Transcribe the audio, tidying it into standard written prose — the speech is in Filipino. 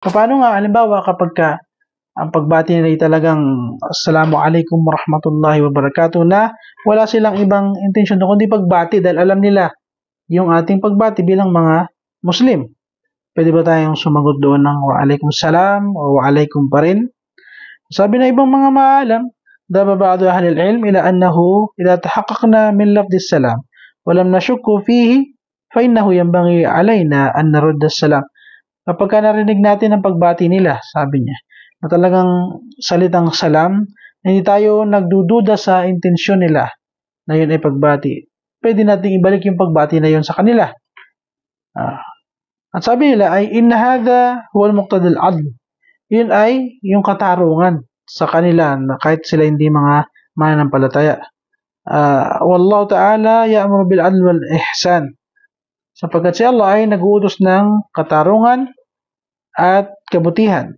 Paano nga, halimbawa kapag ang pagbati nila ay talagang Assalamualaikum warahmatullahi wabarakatuh na wala silang ibang intensyon doon kundi pagbati dahil alam nila yung ating pagbati bilang mga Muslim. Pwede ba tayong sumagot doon ng Waalaikumsalam o Waalaikum pa rin? Sabi na ibang mga maalam, ذهب بعض أهل العلم إلى أنه إذا تحققنا من لفظ السلام ولم نشك فيه فإنه ينبغي علينا أن نرد السلام. Kapag narinig natin ang pagbati nila, sabi niya, na talagang salitang salam, hindi tayo nagdududa sa intensyon nila na yun ay pagbati. Pwede natin ibalik yung pagbati na yun sa kanila. At sabi nila ay, inna hadha huwal muqtadil adl. Yun ay yung katarungan sa kanila na kahit sila hindi mga mananampalataya. Wallahu ta'ala ya'muru bil adl wal ihsan. Sapagkat si Allah ay nag-uutos ng katarungan at kabutihan.